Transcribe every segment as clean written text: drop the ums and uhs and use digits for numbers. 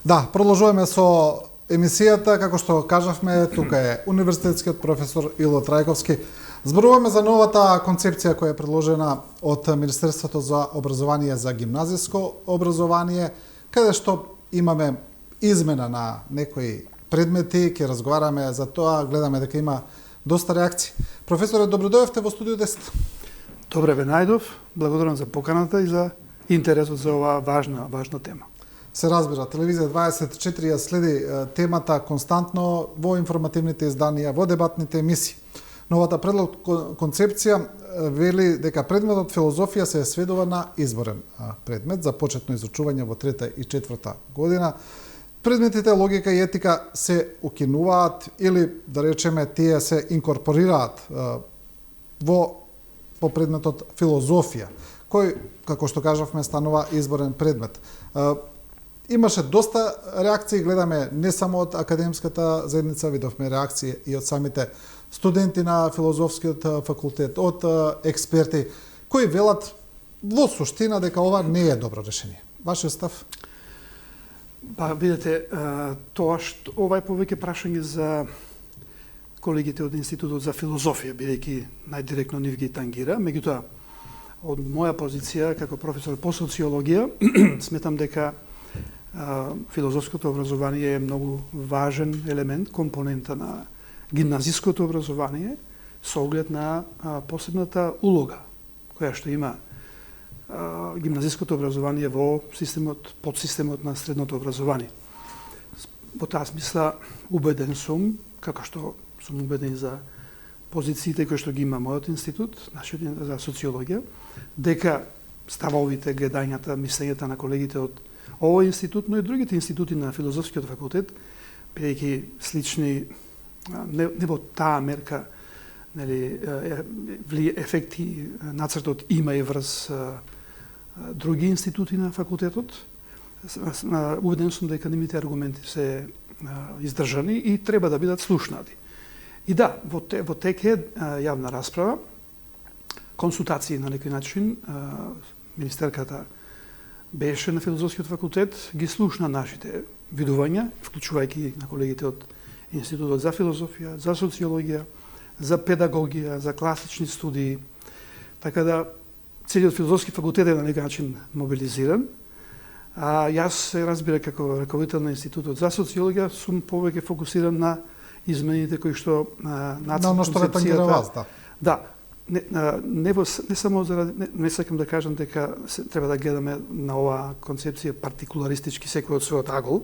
Да, продолжуваме со емисијата, како што кажавме, тука е универзитетскиот професор Ило Трајковски. Зборуваме за новата концепција која е предложена од Министерството за образование за гимназиско образование, каде што имаме измена на некои предмети, ќе разговараме за тоа, гледаме дека има доста реакции. Професоре, добродојавте во студио 10. Добре ве најдов, благодарам за поканата и за интересот за оваа важна тема. Се разбира, телевизија 24 ја следи темата константно во информативните изданија, во дебатните емисии. Новата концепција вели дека предметот филозофија се сведува на изборен предмет за почетно изучување во 3-та и 4-та година. Предметите логика и етика се укинуваат или, да речеме, тие се инкорпорираат во предметот филозофија, кој, како што кажавме, станува изборен предмет. Имаше доста реакции, гледаме не само од академската заедница, видовме реакции и од самите студенти на филозофскиот факултет, од експерти, кои велат во суштина дека ова не е добро решение. Вашиот став? Па, видите, ова е повеќе прашање за колегите од Институтот за филозофија, бидејќи најдиректно нив ги тангира. Меѓутоа, од моја позиција како професор по социологија, сметам дека филозофското образование е многу важен елемент, компонента на гимназиското образование, со оглед на посебната улога која што има гимназиското образование во подсистемот на средното образование. Во таа смисла убеден сум, како што сум убеден за позициите кои што ги има мојот институт, нашиот за социологија, дека ставовите, гледањата, мислењата на колегите од овој институт, но и другите институти на филозофскиот факултет, бидејќи слични, не во таа мерка, ефекти нацртот има и врз други институти на факултетот. Убеден сум дека нивните аргументи се издржани и треба да бидат слушнати. И да, во тек е јавна расправа, консултации на некој начин, министерката беше на филозофскиот факултет, ги слушна нашите видувања, вклучувајќи на колегите од Институтот за филозофија, за социологија, за педагогија, за класични студии. Така да, целиот филозофски факултет е на некој начин мобилизиран. А јас се разбира како раководител на Институтот за социологија сум повеќе фокусиран на измените кои што нацрт концепцијата. Вас, да. Да, не само заради, не сакам да кажам дека треба да гледаме на оваа концепција партикуларистички секој од својот агол,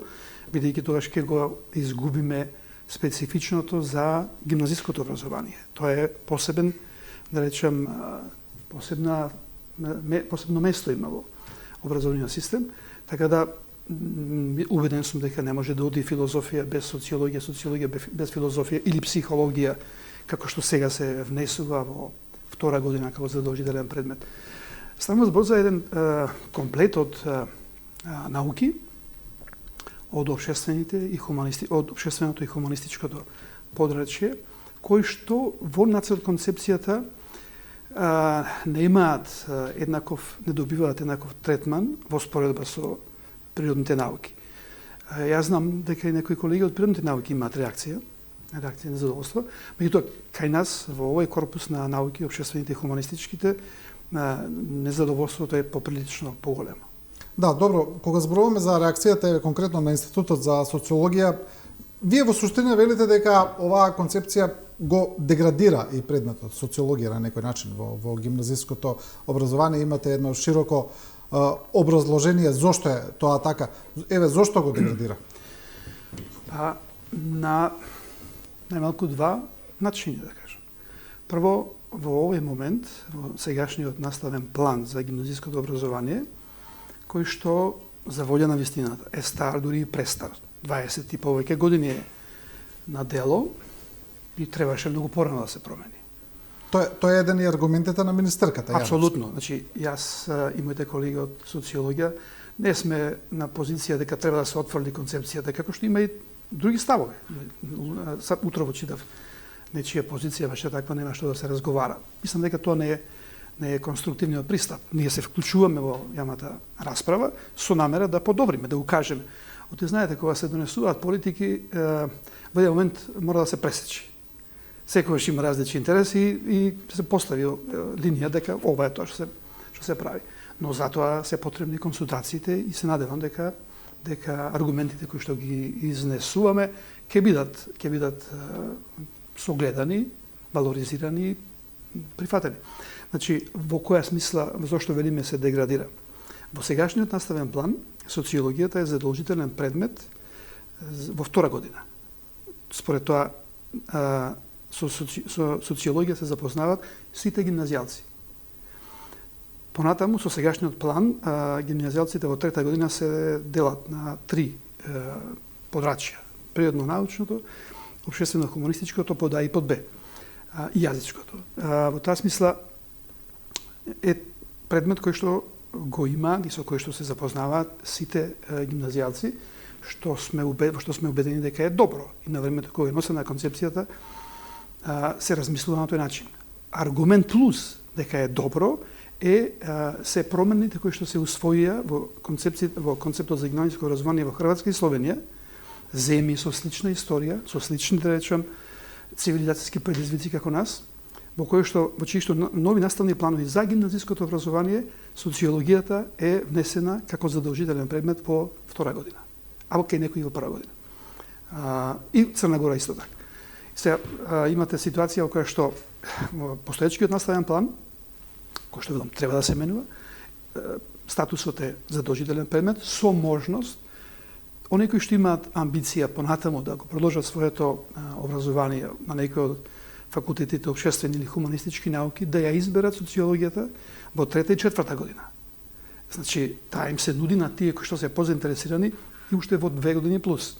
бидејќи тогаш ќе го изгубиме специфичното за гимназиското образование. Тоа е посебен, да речем, посебно место има во образовниот систем, така да убеден сум дека не може да оди филозофија без социологија, социологија без филозофија или психологија, како што сега се внесува во втора година како задолжителен предмет. Ставаме збор за еден комплет од науки, од обшественото и хуманистичкото подрачје, кои што во нацрт концепцијата не имаат не добиваат еднаков третман во споредба со природните науки. Јас знам дека и некои колеги од природните науки имаат реакција на задоволство, меѓутоа кај нас во овој корпус на науки, обшествените и хуманистичките, незадоволството е поприлично поголемо. Да, добро, кога зборуваме за реакцијата конкретно на Институтот за социологија, вие во суштина велите дека оваа концепција го деградира и предметот социологија на некој начин во гимназиското образование. Имате едно широко образложение зошто е тоа така. Еве, зошто го деградира? Па, на најмалку два начини, да кажам. Прво, во овој момент, во сегашниот наставен план за гимназиското образование, кој што, за волја на вистината, е стар, дури и престар. 20 и повеќе години е на дело и требаше многу порано да се промени. Тоа е еден и аргументите на министерката. Апсолутно. Значи, јас и моите колеги од социологија не сме на позиција дека треба да се отфрли концепцијата, како што има и други ставови. Утрово читав нечија позиција беше таква, нема што да се разговара. Мислам дека тоа не е конструктивниот пристап. Ние се вклучуваме во јавната расправа со намера да подобриме, да укажеме. Оти знаете, кога се донесуваат политики, во еден момент мора да се пресечи. Секогаш има различни интереси и се постави линија дека ова е тоа што се прави. Но затоа се потребни консултациите и се надевам дека аргументите кои што ги изнесуваме ќе бидат согледани, валоризирани, прифатени. Значи, во која смисла, зошто велиме се деградира? Во сегашниот наставен план, социологијата е задолжителен предмет во втора година. Според тоа, со социологија се запознават сите гимназијалци. Понатаму, со сегашниот план, гимназијалците во трета година се делат на 3 подрачја. Природно-научното, општествено-хуманистичкото, под А и под Б. И јазичкото. Во таа смисла е предмет кој што го има и со кој што се запознаваат сите гимназијалци, што сме убедени дека е добро. И на времето кога е носена концепцијата, се размислува на тој начин. Аргумент плюс дека е добро се промените кои што се усвоија во концептот за гимназијско образование во Хрватска и Словенија, земји со слична историја, со слични, да речем, цивилизацијски предизвици како нас, во чии што нови наставни планови за гимназиското образование, социологијата е внесена како задолжителен предмет во втора година, а во кај некои во прва година. И Црна Гора исто така. Сега имате ситуација во која што постоечкиот наставен план, кој што велам треба да се менува, статусот е задолжителен предмет со можност оние кои што имаат амбиција понатаму да го продолжат своето образование на некој од факултетите општествени или хуманистички науки, да ја изберат социологијата во трета и четврта година. Значи, таа им се нуди на тие кои што се позаинтересирани и уште во 2 години плюс.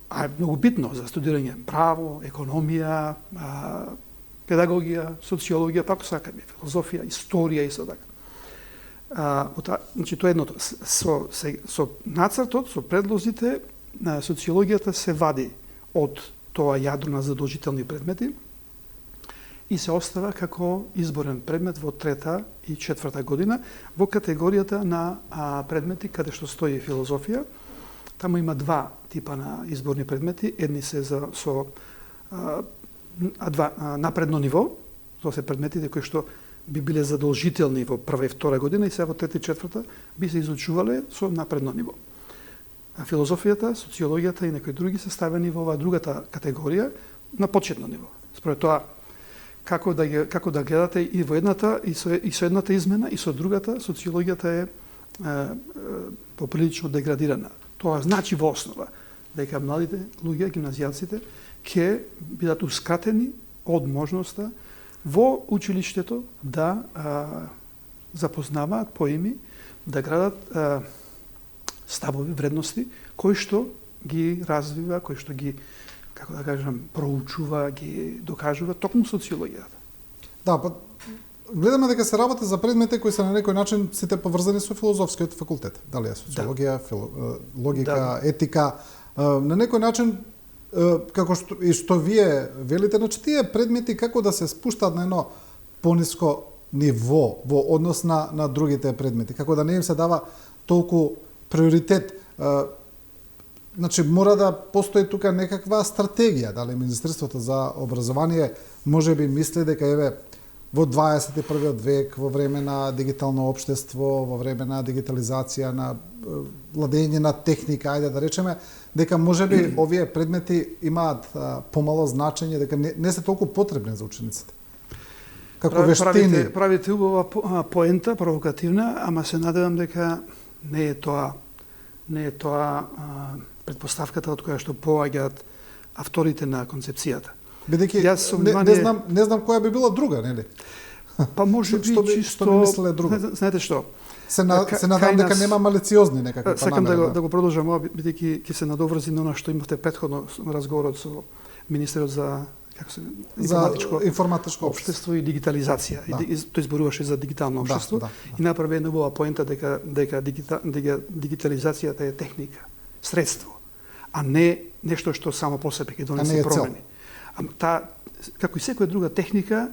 А е многу битно за студирање право, економија, педагогија, социологија, пак сакаме, филозофија, историја и со така. Значи, тоа е едното. Со нацртот, со предлозите, социологијата се вади од тоа јадро на задолжителни предмети и се остава како изборен предмет во трета и четврта година во категоријата на предмети каде што стои филозофија. Таму има 2 типа на изборни предмети. Едни се со напредно ниво, тоа се предметите кои што би биле задолжителни во прва и втора година и сега во трета и четврта би се изучувале со напредно ниво. Филозофијата, социологијата и некои други се ставени во оваа другата категорија на почетно ниво. Според тоа, како да гледате и во едната, и со едната измена, и со другата, социологијата е поприлично деградирана. Тоа значи во основа дека младите луѓе, гимназијалците, ќе бидат ускратени од можноста во училиштето да запознаваат поими, да градат ставови, вредности, кои што ги развива, кои што ги, како да кажам, проучува, ги докажува токму социологијата. Да, гледаме дека се работи за предмети кои се на некој начин сите поврзани со филозофскиот факултет. Дали е социологија, логика, етика, на некој начин како што вие велите, значи тие предмети како да се спуштаат на едно пониско ниво во однос на другите предмети, како да не им се дава толку приоритет. Значи мора да постои тука некаква стратегија, дали Министерството за образование можеби мисли дека еве во 21 век, во време на дигитално општество, во време на дигитализација, на владење на техника, ајде да речеме, дека можеби овие предмети имаат помало значење, дека не се толку потребни за учениците. Како вештини. Правите убава поента, провокативна, ама се надевам дека не е тоа предпоставката од која што поаѓаат авторите на концепцијата. Бидејќи не знам која би била друга, нели? Па може би чисто што би мислеле друга. Знаете што? Се надам дека нема малициозни некакви намери. Сакам да го продолжам ова, бидејќи ќе се надоврзи на она што имавте претходно разговорот со министерот за информатичко општество и дигитализација. Да. Тој зборуваше за дигитално општество и направи една убава поента дека дигитализацијата е техника, средство, а не нешто што само по себе ќе донесе промени. Како и секоја друга техника,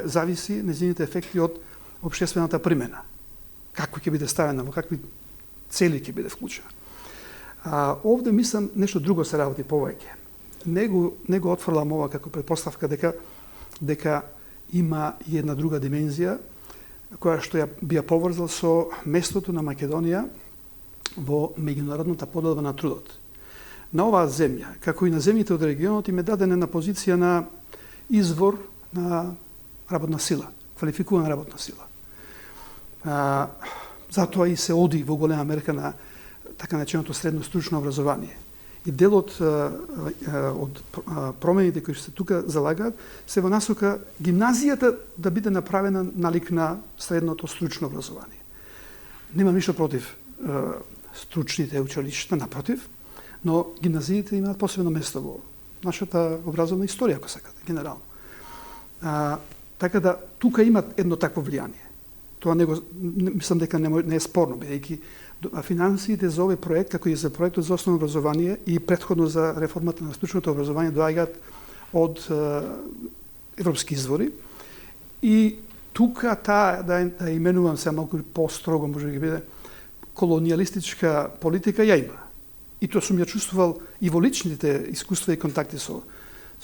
зависи незините ефекти од општествената примена. Како ќе биде ставена, во какви цели ќе биде вклучена. Овде мислам нешто друго се работи повеќе. Него отфрлам ова како предпоставка дека има и една друга димензија која што би ја поврзал со местото на Македонија во меѓународната поделба на трудот. На оваа земја, како и на земјите од регионот, им е дадена на позиција на извор на работна сила, квалификувана работна сила. Затоа и се оди во голема мерка на така начиното средно стручно образование. И делот од промените кои се тука залагаат се во насока гимназијата да биде направена налик на средното стручно образование. Немам ништо против стручните училишта, напротив, но гимназиите имаат посебно место во нашата образовна историја, ако сакате, генерално. Така да тука имат едно такво влијание. Тоа мислам дека не е спорно, бидејќи финансиите за овој проект, како и за проектот за основно образование и претходно за реформата на стручното образование, доаѓаат од европски извори. И тука да именувам се малку по-строго, може да биде, колониалистичка политика ја има. И тоа сум ја чувствувал и во личните искуства и контакти со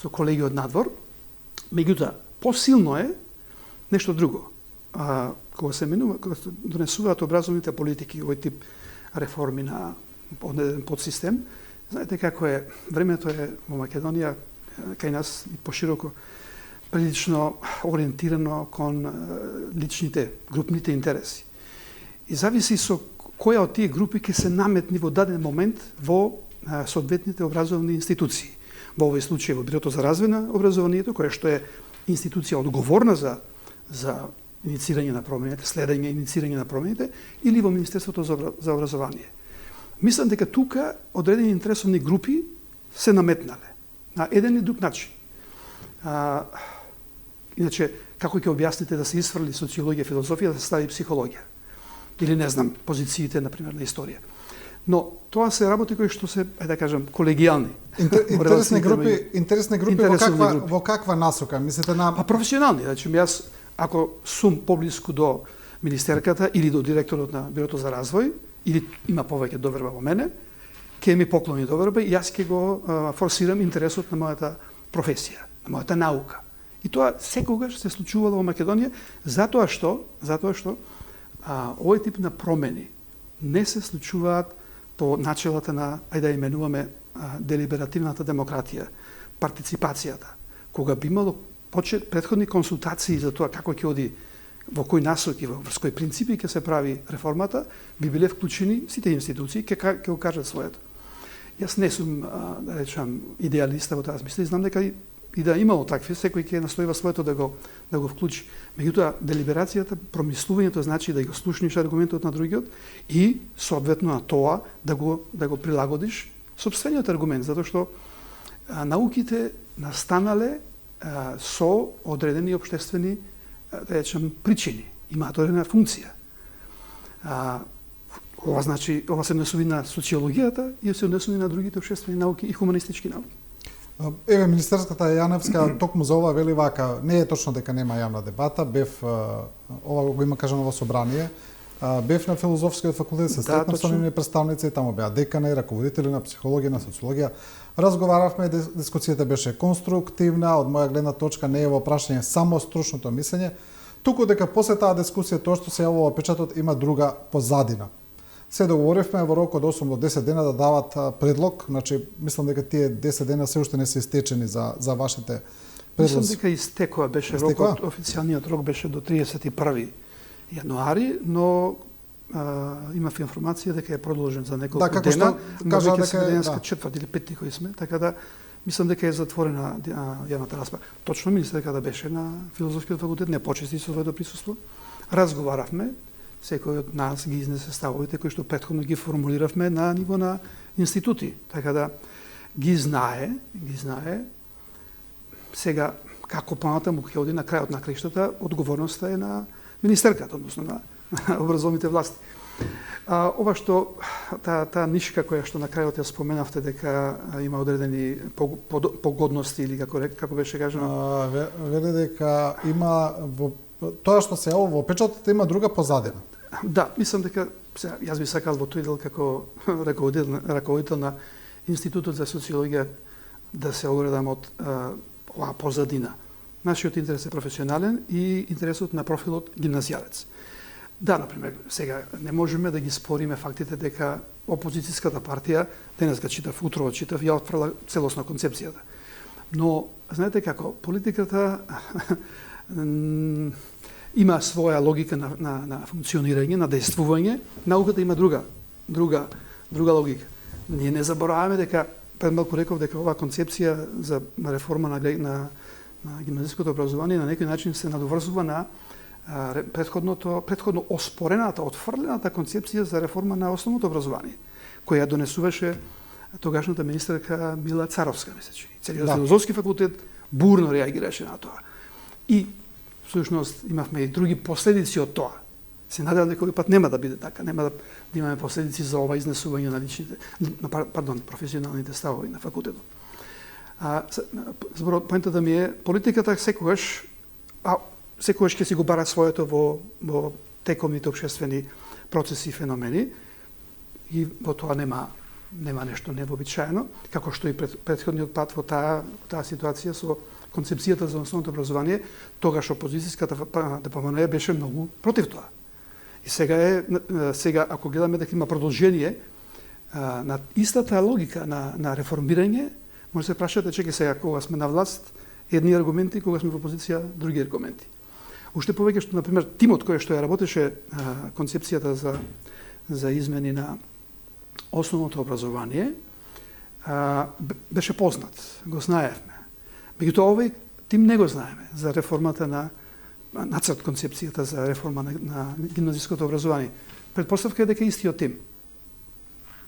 колеги од надвор. Меѓутоа, посилно е нешто друго. Кога се донесуваат образовните политики, овој тип реформи на одреден подсистем, знаете како е, времето е во Македонија, кај нас и пошироко, прилично ориентирано кон личните, групните интереси. И зависи со која од тие групи ќе се наметни во даден момент во соодветните образовни институции. Во овој случај во Бирото за развој на образованието, која што е институција одговорна за иницирање на промените, следење и иницирање на промените, или во Министерството за образование. Мислам дека тука одредени интересовни групи се наметнале на еден и друг начин. Иначе, како ќе објасните да се исфрли социологија, филозофија, да се стави психологија? Или не знам, позициите, например, на историја. Но тоа се работи кои што се, да кажам, колегијални. Интересни групи во каква насока? Мислите на професионални, значи јас ако сум поблиску до министерката или до директорот на Бирото за развој, или има повеќе доверба во мене, ќе ми поклони доверба и јас ќе го форсирам интересот на мојата професија, на мојата наука. И тоа секогаш се случувало во Македонија, затоа што овој тип на промени не се случуваат по начелата на, ајде да именуваме, делиберативната демократија, партиципацијата, кога би имало претходни консултации за тоа како ќе оди, во кој насоки, во кои принципи ќе се прави реформата, би биле вклучени сите институции, ќе го кажат своето. Јас не сум, да речам, идеалиста во таа смисла и знам дека и да имало такви, секој ќе настојува своето да го вклучи. Меѓутоа, делиберацијата, промислувањето значи да го слушнеш аргументот на другиот и, соодветно на тоа, да го прилагодиш сопствениот аргумент, затоа што науките настанале со одредени општествени, да речем, причини. Имаат одредена функција. Ова се однесува на социологијата и се однесува на другите општествени науки и хуманистички науки. Еве, министерската Јаневска токму за ова вели вака, не е точно дека нема јавна дебата, ова го има кажано во собрание, бев на филозофскиот факултет, се стретнав со нивни представници, таму беа декани, раководители на психологија, на социологија. Разговаравме, дискусијата беше конструктивна, од моја гледна точка не е во прашање само стручното мислење, туку дека после таа дискусија тоа што се јавува печатот има друга позадина. Се договоривме во рок од 8 до 10 дена да дават предлог, значи мислам дека тие 10 дена се уште не се истечени за вашите предлози. Мислам дека истекоа беше рокот, официјалниот рок беше до 31 јануари, но имав информација дека е продолжен за неколку дена, кажа дека е денеска четврт или петти кои сме, така да мислам дека е затворена јавната расправа. Точно мислам дека да беше на филозофскиот факултет, не почести со своето присуство. Разговаравме, секој од нас ги изнесе ставовите кои што претходно ги формулиравме на ниво на институти, така да ги знае. Сега како понатаму ќе оди на крајот на краиштата, одговорноста е на министерката, односно на образовните власти. Ова што таа нишка која што на крајот ја споменавте дека има одредени погодности или како беше кажано, вели дека има во тоа што се јавува во печатот има друга позадина. Да, мислам дека Сега, јас би сакал во тој дел како раководител на Институтот за социологија да се оградам од оваа позадина. Нашиот интерес е професионален и интересот на профилот гимназијалец. Да, например, сега не можеме да ги спориме фактите дека опозицијската партија, денес го читав, утро читав, ја отфрла целосно концепцијата. Но, знаете како, политиката има своја логика на функционирање, на действување, науката има друга логика. Ние не забораваме дека, пред малку реков дека оваа концепција за реформа на гимназиското образование на некој начин се надоврзува на предходно оспорената, отфрлената концепција за реформа на основното образование, која донесуваше тогашната министерка Мила Царовска, мислечи. Целиот филозофски факултет бурно реагираше на тоа. И всушност имавме и други последици од тоа. Се надевам дека овој пат нема да биде така, нема да имаме последици за ова изнесување на личните, професионалните ставови на факултетот. Поентата ми е, политиката секогаш ќе си го бара своето во текомните општествени процеси и феномени и во тоа нема нешто невообичаено, како што и претходниот пат во таа ситуација со концепцијата за основното образование, тогаш опозицијската ДПМН беше многу против тоа. И сега ако гледаме дека има продолжение на истата логика на реформирање, може да се прашате, чеки сега, кога сме на власт, едни аргументи, кога сме во опозиција, други аргументи. Уште повеќе што, например, тимот кој што ја работеше концепцијата за измени на основното образование, беше познат, го знаевме. Меѓутоа, овој тим не го знаеме за реформата на нацрт концепцијата за реформа на гимназиското образование. Предпоставка е дека истиот тим.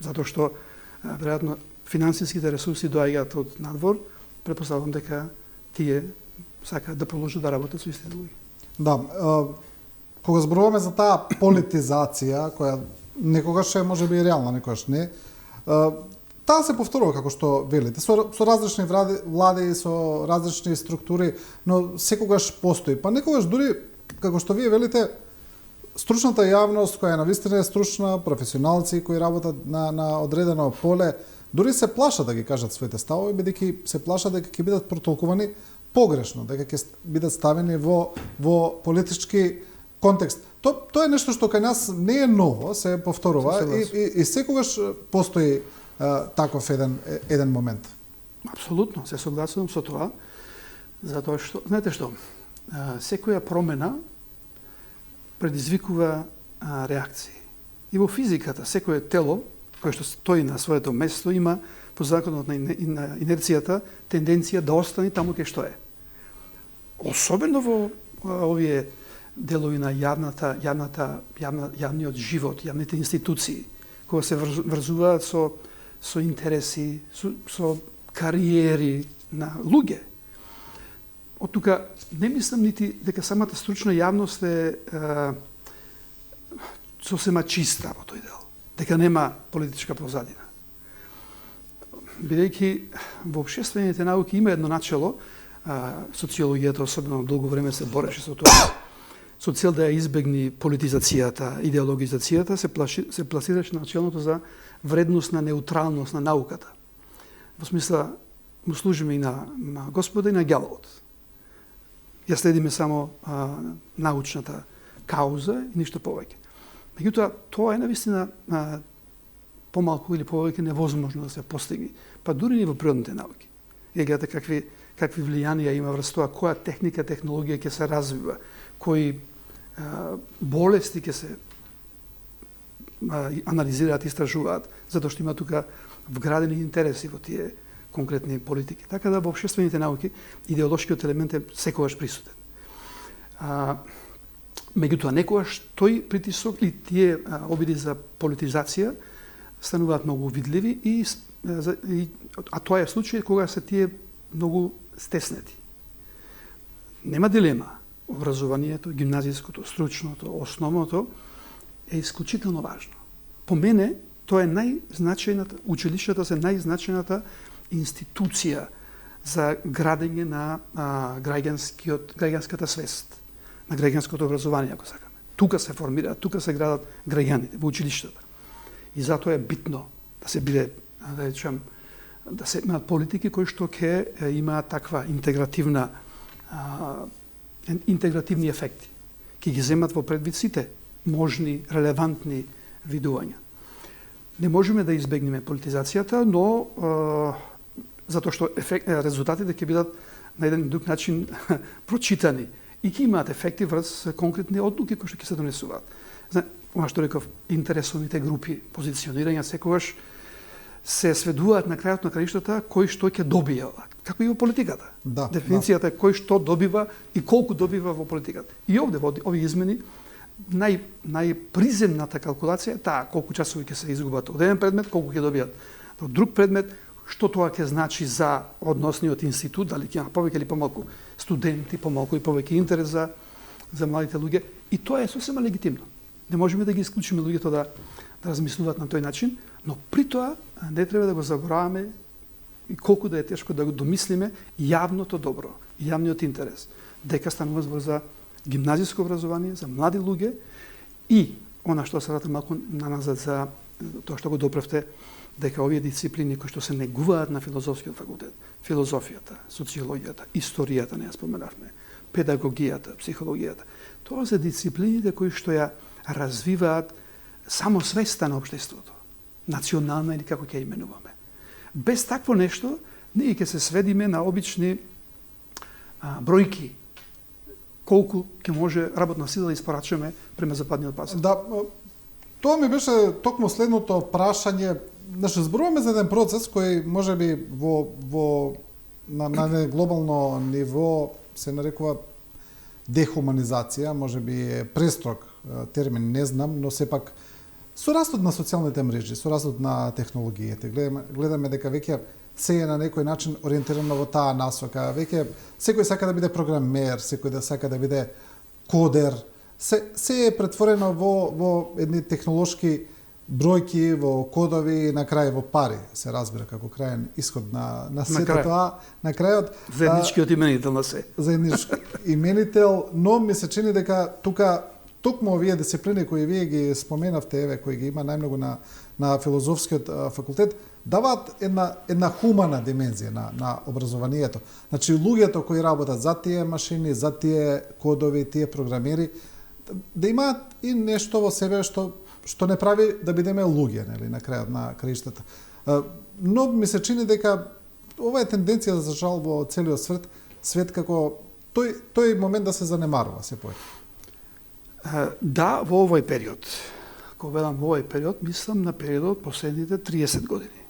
Затоа што, веројатно, финансиските ресурси доаѓаат од надвор, предпоставувам дека тие сакаат да продолжат да работат со истите луѓе. Да, кога зборуваме за таа политизација, која некогаш е можеби и реална, некогаш не, таа се повторува, како што велите, со различни влади, со различни структури, но секогаш постои. Па некогаш дури, како што вие велите, стручната јавност, која навистина е стручна, професионалци кои работат на одредено поле, дури се плашат да ги кажат своите ставови, бидејќи се плашат дека ќе бидат протолкувани погрешно, дека ќе бидат ставени во политички контекст. Тоа е нешто што кај нас не е ново, се повторува и секогаш постои таков еден момент. Апсолутно, се согласувам со тоа, затоа што, знаете што, секоја промена предизвикува реакции. И во физиката, секое тело, кое што стои на своето место, има по законот на инерцијата тенденција да остане таму кај што е. Особено во овие делови на јавниот живот, јавните институции, кога се врзуваат со интереси, со кариери на луѓе. Од тука не мислам нити дека самата стручна јавност е сосема чиста во тој дел, дека нема политичка позадина. Бидејќи во општествените науки има едно начело, социологијата особено долго време се бореше со тоа, со цел да ја избегне политизацијата, идеологизацијата, се пласираше начелото за вредностна неутралност на науката. Во смисла, му служиме и на Господа и на ѓаволот. Ја следиме само научната кауза и ништо повеќе. Меѓутоа, тоа е навистина помалку или повеќе невозможно да се постигне, па дури и во природните науки. Ја гледате какви влијанија има врз тоа, која техника, технологија ќе се развива, кои болести ќе се анализираат, истражуваат, затоа што има тука вградени интереси во тие конкретни политики. Така да во општествените науки идеолошкиот елемент е секогаш присутен. Меѓутоа, некогаш тој притисок и тие обиди за политизација стануваат многу видливи а тоа е случај кога се тие многу стеснети. Нема дилема. Образованието, гимназиското, стручното, основното е исклучително важно. По мене, тоа е најзначајната, училиштата се најзначајната институција за градење на граѓанската свест, на граѓанското образование, ако сакаме. Тука се формираат, тука се градат граѓаните во училиштата. И затоа е битно да се биде, да речем, да се имаат политики кои што ќе имаат таква интегративни ефекти. Ќе ги земат во предвид сите можни, релевантни видувања. Не можеме да избегнеме политизацијата, но затоа што резултатите ќе бидат на еден друг начин прочитани и ќе имаат ефекти врз конкретни одлуки кои што ќе се донесуваат. Она што реков, интересовите групи, позиционирања секогаш се сведуваат на крајот на краиштата кој што ќе добие, како и во политиката. Да, Дефиницијата е кој што добива и колку добива во политиката. И овде во овие измени најприземната калкулација е таа колку часови ќе се изгубат од еден предмет, колку ќе добијат од друг предмет, што тоа ќе значи за односниот институт, дали ќе има повеќе или помалку студенти, помалку и повеќе интерес за младите луѓе. И тоа е сосема легитимно. Не можеме да ги исклучиме луѓето да размислуваат на тој начин, но при тоа не треба да го забораваме и колку да е тешко да го домислиме јавното добро, јавниот интерес. Дека станува збор за гимназиско образование, за млади луѓе и она што се врати малку наназад за тоа што го допревте, дека овие дисциплини кои што се негуваат на филозофскиот факултет, филозофијата, социологијата, историјата, не ја споменавме, педагогијата, психологијата, тоа се дисциплините кои што ја развиваат самосвеста на општеството, национална или како ќе именуваме. Без такво нешто, ние ќе се сведиме на обични бројки, колку ќе може работна сила да испорачаме према западниот пазар. Да, тоа ми беше токму следното прашање. Значи, зборуваме за еден процес кој можеби на глобално ниво се нарекува дехуманизација, можеби е престрог термин, не знам, но сепак со растот на социјалните мрежи, со растот на технологиите, гледаме дека веќе се е на некој начин ориентирано во таа насока. Веќе секој сака да биде програмер, секој да сака да биде кодер. Се е претворено во едни технолошки бројки, во кодови и на крај во пари, се разбира како крајен исход на сето тоа. На крајот заедничкиот именител на се. Заеднички именител, но ми се чини дека тука токму овие дисциплини кои вие ги споменавте, еве, кои ги има најмногу на филозофскиот факултет, даваат една хумана димензија на образованието. Значи, луѓето кои работат за тие машини, за тие кодови, тие програмери, да имаат и нешто во себе што не прави да бидеме луѓе, нели, на крајот на краиштата. Но ми се чини дека ова е тенденција за жал во целиот свет како тој момент да се занемарува се повеќе. Да, во овој период. Кога велам во овој период, мислам на периодот последните 30 години.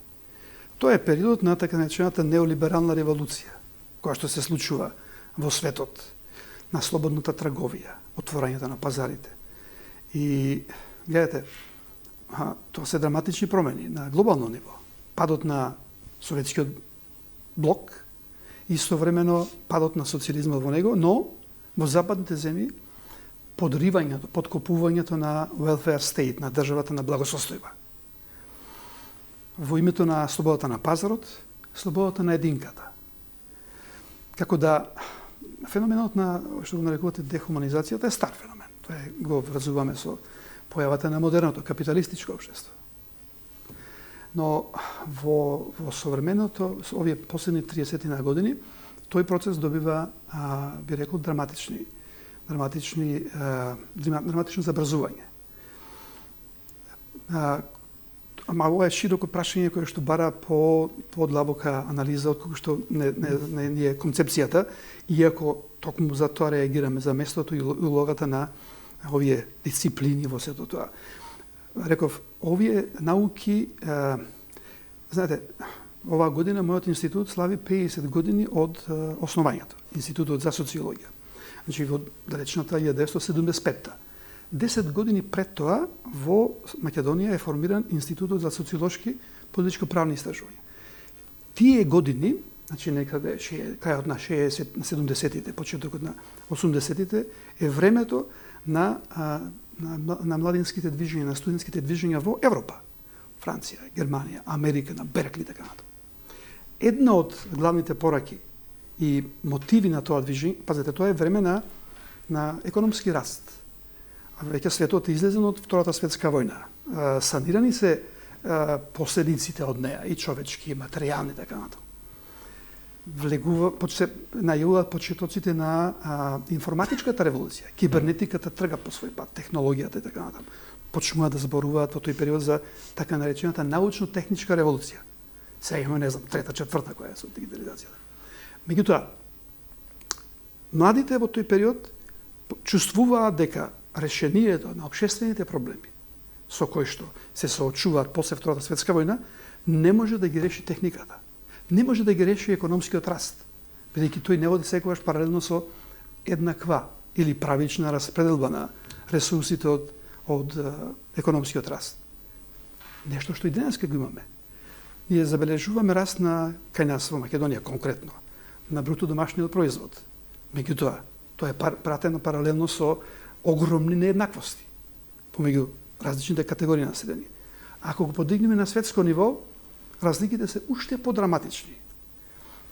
Тоа е периодот на така наречената неолиберална револуција, која што се случува во светот, на слободната трговија, отворањето на пазарите. И гледате, тоа се драматични промени на глобално ниво. Падот на советскиот блок, истовремено падот на социјализмот во него, но во западните земји подривањето, подкопувањето на welfare state, на државата на благосостојба. Во името на слободата на пазарот, слободата на единката. Како да феноменот на што го нарекувате дехуманизацијата е стар феномен. Тоа го врзуваме со појавата на модерното капиталистичко општество. Но во современото, со овие последни 30 години, тој процес добива, би рекол, драматично забрзување. Ама ова е широко прашање кое што бара подлабока анализа од колку што не е концепцијата, иако токму за тоа реагираме, за местото и улогата на овие дисциплини во сето тоа. Реков, овие науки, знаете, оваа година мојот институт слави 50 години од основањето, Институтот за социологија. Значи, во далечната 1975-та. 10 години пред тоа, во Македонија е формиран Институтот за социолошки политичко-правни истражувања. Тие години, значи некаде крајот на 70-тите, почетокот на 80-тите, е времето на младинските движења, на студентските движења во Европа. Франција, Германија, Америка, на Беркли и така натаму. Една од главните пораки и мотиви на тоа движење, пазете, тоа е време на економски раст. веќе светот е излезен од Втората светска војна. Санирани се последиците од неа, и човечки, и материјални, така натаму. Најавуваат почетоците на информатичката револуција. Кибернетиката трга по свој пат, технологијата и така натаму. Почнуваат да зборуваат во тој период за така наречената научно-техничка револуција. Сега има, не знам, трета, четврта која е со дигитализацијата. Меѓутоа, младите во тој период чувствуваат дека решението на општествените проблеми со кои што се соочуваат после Втората светска војна не може да ги реши техниката. Не може да ги реши економскиот раст, бидејќи тој не води секогаш паралелно со еднаква или правична распределба на ресурсите од економскиот раст. Нешто што и денес го имаме. Ние забележуваме раст кај нас во Македонија конкретно на бруто домашниот производ. Меѓутоа, тоа е пратено паралелно со огромни нееднаквости помеѓу различните категории населени. Ако го подигнеме на светско ниво, разликите се уште подраматични.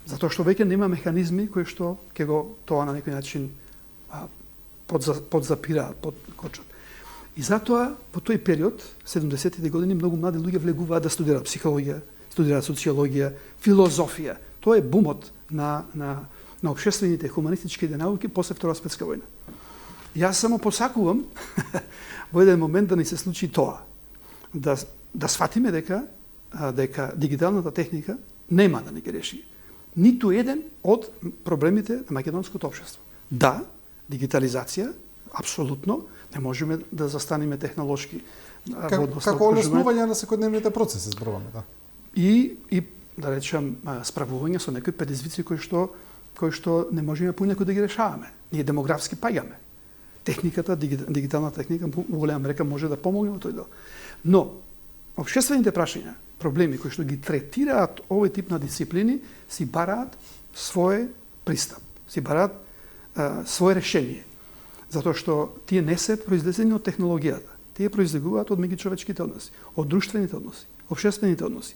Затоа што веќе нема механизми кои што ќе го тоа на некој начин подзапираат, подкочат. И затоа во тој период, 70-тите години, многу млади луѓе влегуваат да студираат психологија, студираат социологија, филозофија. Тоа е бумот на општествените хуманистичките науки после Втора светска војна. Јас само посакувам во еден момент да ни се случи тоа. Да сватиме дека дигиталната техника нема да ни ги реши ниту еден од проблемите на македонското општество. Да, дигитализација, апсолутно, не можеме да застанеме технолошки во однос како олеснување на секојдневните процеси зборуваме, да. И да речам справување со некои предизвици кои што не можеме поинаку да ги решаваме. Ние демографски паѓаме. Техниката, дигитална техника, во голема мера може да помогне во тој дел. Но општествените прашања, проблеми кои што ги третираат овој тип на дисциплини, си бараат свој пристап, си бараат своје решение. Затоа што тие не се произлезени од технологијата. Тие произлегуваат од меѓучовечките односи, од друштвените односи, општествените односи.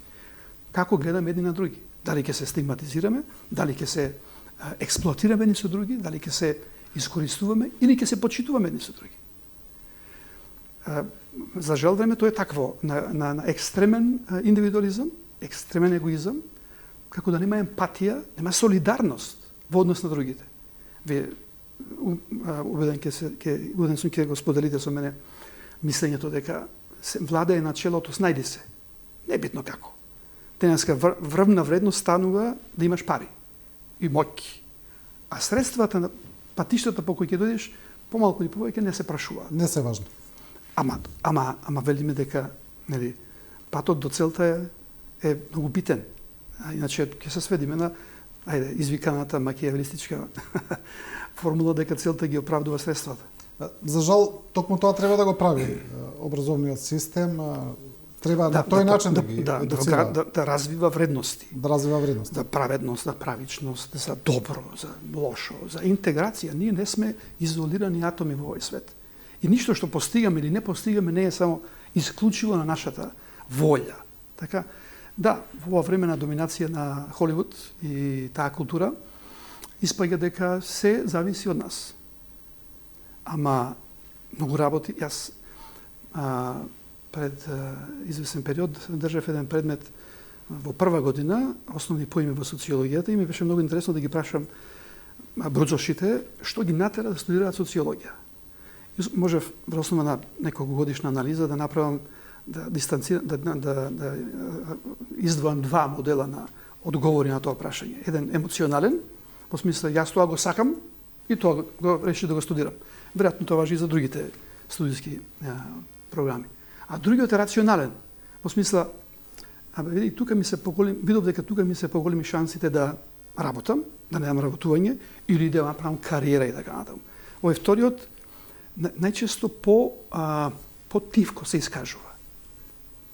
Како гледаме едни на други? Дали ќе се стигматизираме, дали ќе се експлоатираме едни со други, дали ќе се искористуваме или ќе се почитуваме едни со други. За жал времето е такво на екстремен индивидуализам, екстремен егоизам, како да нема емпатија, нема солидарност во однос на другите. Вие убеден сум ќе го споделите со мене мислењето дека влада е начелото, снајди се. Небитно како. Денеска врвна вредност станува да имаш пари и моќ. А средствата на патиштата по кои ќе дојдеш, помалку или повеќе не се прашуваат. Не се важни. Ама велиме дека, нели, патот до целта е многу битен. Иначе ќе се сведиме на извиканата макијавелистичка формула дека целта ги оправдува средствата. За жал, токму тоа треба да го прави образовниот систем, треба на тој начин да ги едуцира. Да развива вредности. Да развива вредности. За праведност, за правичност, за добро, за лошо, за интеграција. Ние не сме изолирани атоми во овој свет. И ништо што постигаме или не постигаме не е само исклучиво на нашата волја. Така, да, во ова време на доминација на Холивуд и таа култура, испаѓа дека се зависи од нас. Ама многу работи. Јас пред известен период држав еден предмет во прва година, основни поими во социологијата, и ми беше многу интересно да ги прашам броџошите што ги натера да студираат социологија. Можев во основа на неколку годишна анализа да направам да издвоам два модела на одговори на тоа прашање. Еден емоционален, во смисла јас тоа го сакам и тоа го реши да го студирам. Веројатно тоа важи и за другите студиски програми. А другиот е рационален, во смисла види тука ми се видов дека тука ми се поголеми шансите да работам, да немам работување или да направам кариера и така натаму. Овој вториот најчесто по тивко се искажува,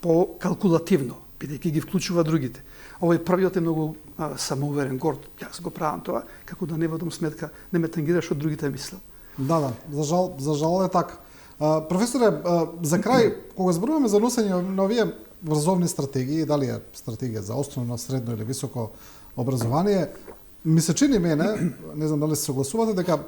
по калкулативно, бидејќи ги вклучува другите. Овој првиот е многу самоуверен, горд. Јас го правам тоа, како да не водам сметка, не ме тангира што другите мислат. Да, за жал е така. Професоре, за крај, кога зборуваме за носење на овие образовни стратегии, дали е стратегија за основно, средно или високо образование, ми се чини мене, не знам дали се согласувате, дека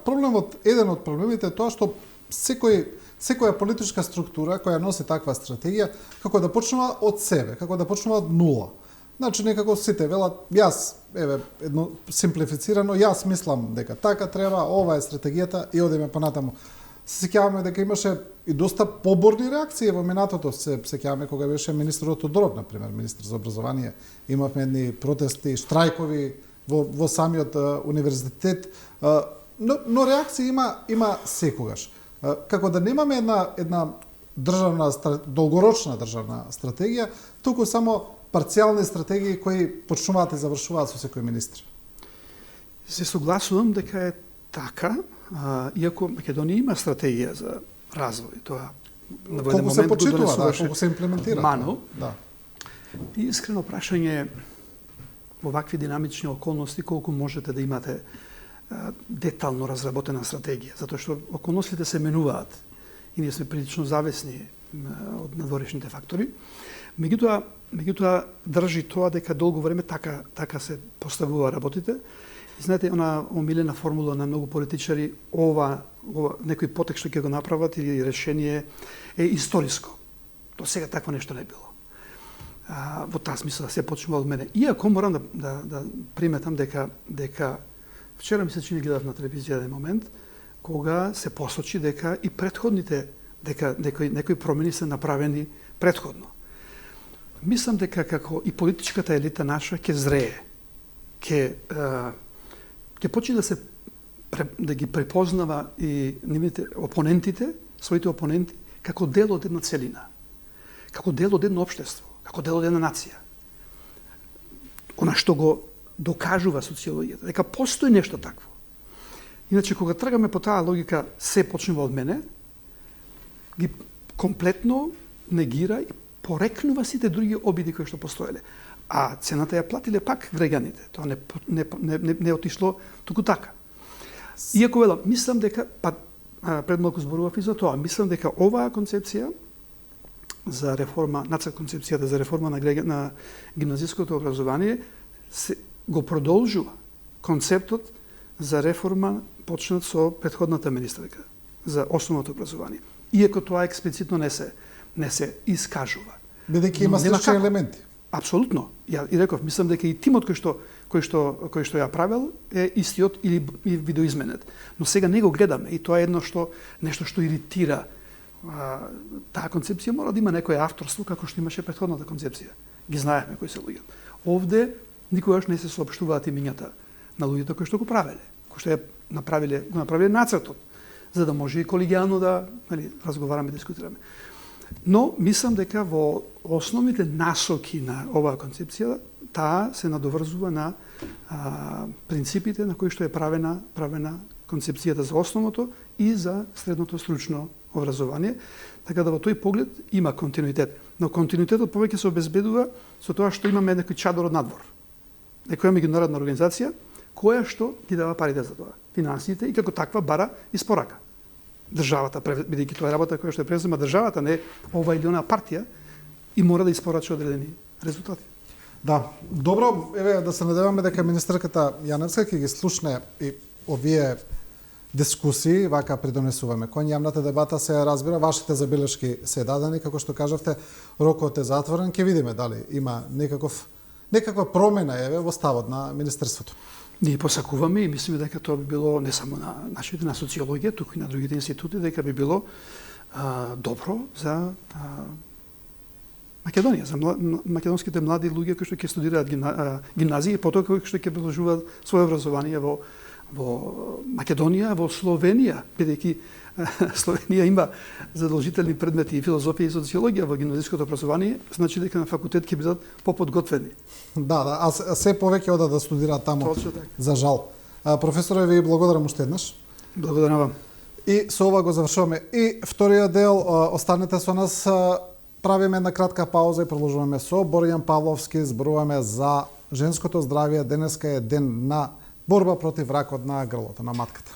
еден од проблемите е тоа што секоја политичка структура која носи таква стратегија, како да почнува од себе, како да почнува од нула. Значи, некако сите велат, јас, едно симплифицирано, јас мислам дека така треба, ова е стратегијата и одиме понатаму. Се сеќаваме дека имаше и доста поборни реакции во минатото. Се сеќаваме кога беше министерот Тодоров, например, министер за образование. Имавме едни протести, штрајкови во самиот универзитет. Но реакции има секогаш. Како да немаме една долгорочна државна стратегија, туку само парцијални стратегии кои почнуваат и завршуваат со секој министр. Се согласувам дека е така, иако Македонија има стратегија за развој, тоа на во еден момент се почитува, колку се имплементира. Ману. Да. И искрено прашање во вакви динамични околности колку можете да имате детално разработена стратегија, затоа што околностите се менуваат и ние сме прилично зависни од надворешните фактори. Меѓутоа држи тоа дека долго време така се поставува работите. И знаете, она омилена формула на многу политичари, ова некој потек што ќе го направат или решение е историско. До сега такво нешто не било. Во таа смисла се почнува од мене. Иако морам да приметам дека вчера ми се чини гледав на телевизија еден момент кога се посочи дека и претходните некои промени се направени претходно. Мислам дека како и политичката елита наша ќе зрее, ќе почне да ги препознава и нивните опонентите, своите опоненти, како дел од една целина, како дел од едно општество, како дел од една нација. Она што го докажува социологијата, дека постои нешто такво. Иначе, кога тргаме по таа логика, се почнува од мене, ги комплетно негира и порекнува сите други обиди кои што постоеле. А цената ја платиле пак граѓаните. Тоа не отишло туку така. Иако велам, мислам дека, пред малку зборував и за тоа, мислам дека оваа концепција за реформа, нацрт концепцијата за реформа на гимназиското образование го продолжува концептот за реформа почнат со претходната министерка за основното образование. Иако тоа експлицитно не се искажува. Бидејќи има слични елементи. Апсолутно. Ја и реков, мислам дека и тимот кој што ја правел е истиот или видоизменет. Но сега не го гледаме и тоа е нешто што иритира. Таа концепција мора да има некое авторство како што имаше претходната концепција. Ги знаеме кои се луѓе. Овде никогаш не се соопштуваат имињата на луѓето кои што го правеле, кои што го направиле нацртот, за да може и колегијално да разговараме и дискутираме. Но мислам дека во основните насоки на оваа концепција таа се надоврзува на принципите на кои што е правена концепцијата за основното и за средното стручно образование, така да во тој поглед има континуитет. Но континуитетот повеќе се обезбедува со тоа што имаме некој чадор од надвор. Некоја меѓународна организација која што ги дава парите за тоа, финансиите и како таква бара испорака. Државата, бидејќи тоа е работа која што е презема државата, не ова или она партија, и мора да испорача одредени резултати. Да, добро, да се надеваме дека министерката Јаневска ќе ги слушне и овие дискусии, вака придонесуваме. Кон јавната дебата се разбира, вашите забелешки се дадени, како што кажавте, рокот е затворен, ќе видиме дали има некаква промена во ставот на министерството. Ние посакуваме и мислиме дека тоа би било не само на нашите, на социологија, туку и на другите институти, дека би било добро за Македонија, за македонските млади луѓе кои што ќе студираат гимназија и потоа кои што ќе продолжуваат свое образование во Македонија, во Словенија, бидејќи Словенија има задолжителни предмети и филозофија и социологија во гимназиското образование, значи дека на факултет ќе бидат поподготвени. Да, а се повеќе одат да студираат таму. Точно така. За жал. Професоре, ви благодарам уште еднаш. Благодарам вам. И со ова го завршуваме и вториот дел. Останете со нас. Правиме една кратка пауза и продолжуваме со Боријан Павловски. Зборуваме за женското здравје. Денеска е ден на борба против ракот на грлото, на матката.